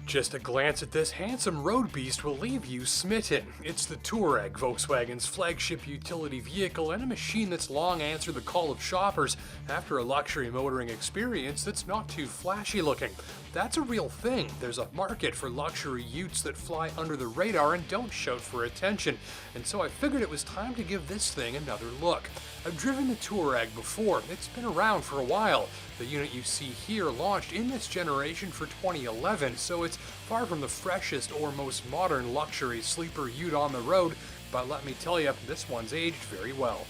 Just a glance at this handsome road beast will leave you smitten. It's the Touareg, Volkswagen's flagship utility vehicle, and a machine that's long answered the call of shoppers after a luxury motoring experience that's not too flashy looking. That's a real thing. There's a market for luxury utes that fly under the radar and don't shout for attention, and so I figured it was time to give this thing another look. I've driven the Touareg before. It's been around for a while. The unit you see here launched in this generation for 2011, so it's far from the freshest or most modern luxury sleeper ute on the road, but let me tell you, this one's aged very well.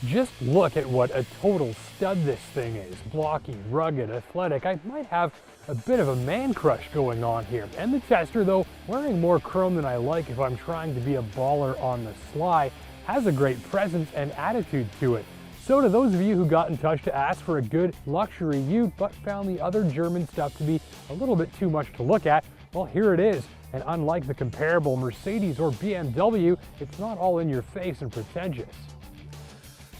Just look at what a total stud this thing is. Blocky, rugged, athletic. I might have a bit of a man crush going on here. And the tester, though, wearing more chrome than I like if I'm trying to be a baller on the sly, has a great presence and attitude to it. So to those of you who got in touch to ask for a good luxury ute but found the other German stuff to be a little bit too much to look at, well, here it is. And unlike the comparable Mercedes or BMW, it's not all in your face and pretentious.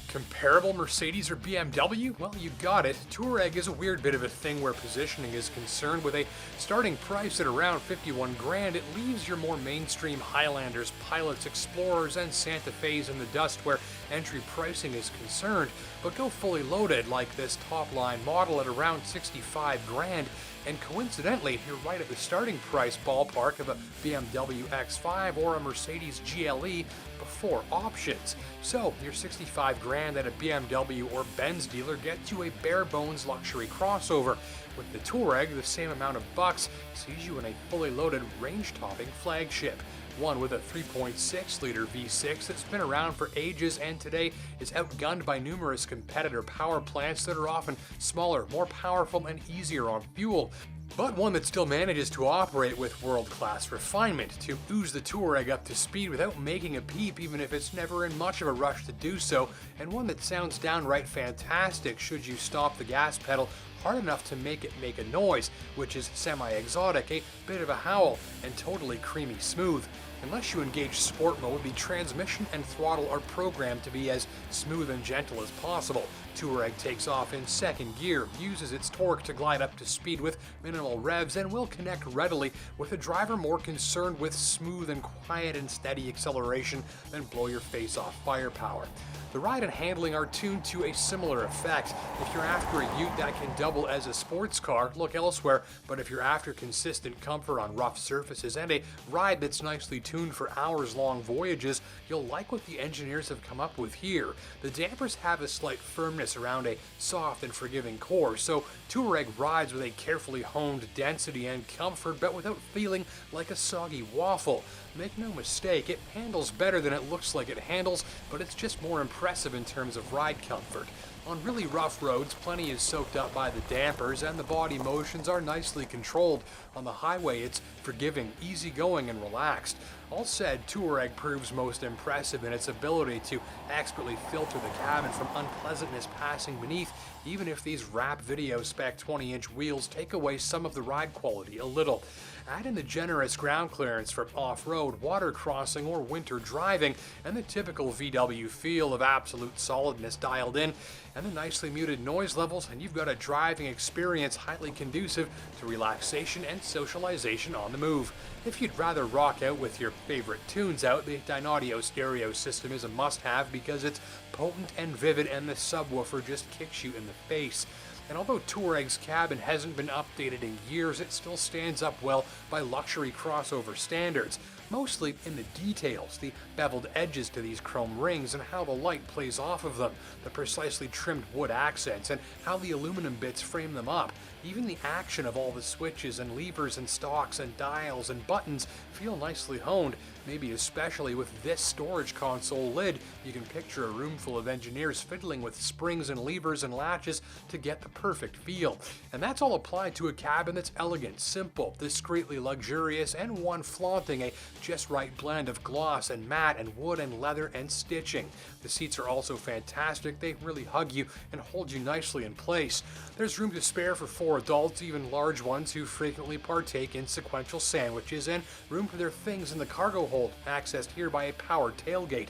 Comparable Mercedes or BMW? Well, you got it. Touareg is a weird bit of a thing where positioning is concerned. With a starting price at around 51 grand, it leaves your more mainstream Highlanders, Pilots, Explorers, and Santa Fe's in the dust where entry pricing is concerned. But go fully loaded like this top-line model at around 65 grand, and coincidentally, you're right at the starting price ballpark of a BMW X5 or a Mercedes GLE before options. So your 65 grand at a BMW or Benz dealer gets you a bare bones luxury crossover. With the Touareg, the same amount of bucks sees you in a fully loaded range-topping flagship. One with a 3.6-liter V6 that's been around for ages and today is outgunned by numerous competitor power plants that are often smaller, more powerful, and easier on fuel. But one that still manages to operate with world-class refinement, to ooze the Touareg up to speed without making a peep even if it's never in much of a rush to do so, and one that sounds downright fantastic should you stop the gas pedal hard enough to make it make a noise, which is semi-exotic, a bit of a howl, and totally creamy smooth. Unless you engage sport mode, the transmission and throttle are programmed to be as smooth and gentle as possible. Touareg takes off in second gear, uses its torque to glide up to speed with minimal revs, and will connect readily with a driver more concerned with smooth and quiet and steady acceleration than blow your face off firepower. The ride and handling are tuned to a similar effect. If you're after a ute that can double as a sports car, look elsewhere, but if you're after consistent comfort on rough surfaces and a ride that's nicely tuned for hours-long voyages, you'll like what the engineers have come up with here. The dampers have a slight firmness around a soft and forgiving core, so Touareg rides with a carefully honed density and comfort, but without feeling like a soggy waffle. Make no mistake, it handles better than it looks like it handles, but it's just more impressive in terms of ride comfort. On really rough roads, plenty is soaked up by the dampers, and the body motions are nicely controlled. On the highway, it's forgiving, easygoing, and relaxed. All said, Touareg proves most impressive in its ability to expertly filter the cabin from unpleasantness passing beneath, even if these wrap video spec 20-inch wheels take away some of the ride quality a little. Add in the generous ground clearance for off-road, water crossing, or winter driving, and the typical VW feel of absolute solidness dialed in, and the nicely muted noise levels, and you've got a driving experience highly conducive to relaxation and socialization on the move. If you'd rather rock out with your favorite tunes out, the Dynaudio stereo system is a must-have because it's potent and vivid, and the subwoofer just kicks you in the face. And although Touareg's cabin hasn't been updated in years, it still stands up well by luxury crossover standards, mostly in the details, the beveled edges to these chrome rings and how the light plays off of them, the precisely trimmed wood accents, and how the aluminum bits frame them up. Even the action of all the switches and levers and stalks and dials and buttons feel nicely honed, maybe especially with this storage console lid. You can picture a room full of engineers fiddling with springs and levers and latches to get the perfect feel. And that's all applied to a cabin that's elegant, simple, discreetly luxurious, and one flaunting a just right blend of gloss and matte and wood and leather and stitching. The seats are also fantastic. They really hug you and hold you nicely in place. There's room to spare for 4 adults, even large ones who frequently partake in sequential sandwiches, and room for their things in the cargo hold, accessed here by a powered tailgate.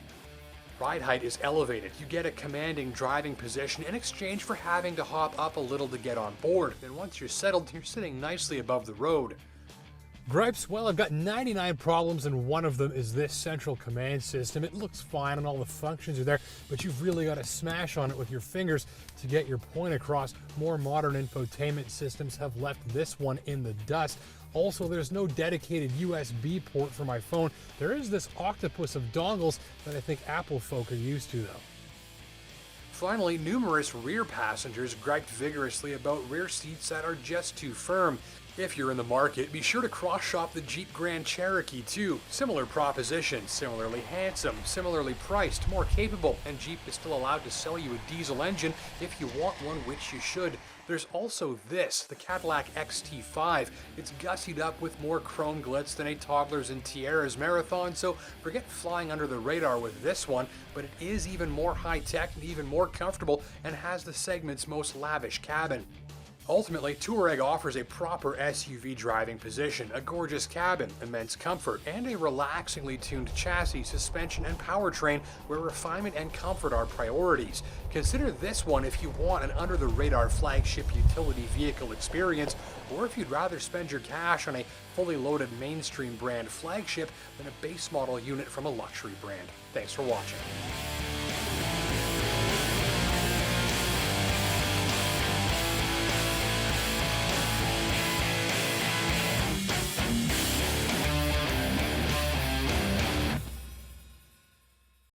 Ride height is elevated. You get a commanding driving position in exchange for having to hop up a little to get on board. Then once you're settled, you're sitting nicely above the road. Gripes? Well, I've got 99 problems, and one of them is this central command system. It looks fine and all the functions are there, but you've really got to smash on it with your fingers to get your point across. More modern infotainment systems have left this one in the dust. Also, there's no dedicated USB port for my phone. There is this octopus of dongles that I think Apple folk are used to, though. Finally, numerous rear passengers griped vigorously about rear seats that are just too firm. If you're in the market, be sure to cross-shop the Jeep Grand Cherokee too. Similar proposition, similarly handsome, similarly priced, more capable, and Jeep is still allowed to sell you a diesel engine if you want one, which you should. There's also this, the Cadillac XT5. It's gussied up with more chrome glitz than a Toddlers and Tiaras marathon, so forget flying under the radar with this one, but it is even more high-tech and even more comfortable and has the segment's most lavish cabin. Ultimately, Touareg offers a proper SUV driving position, a gorgeous cabin, immense comfort, and a relaxingly tuned chassis, suspension, and powertrain where refinement and comfort are priorities. Consider this one if you want an under-the-radar flagship utility vehicle experience, or if you'd rather spend your cash on a fully loaded mainstream brand flagship than a base model unit from a luxury brand. Thanks for watching.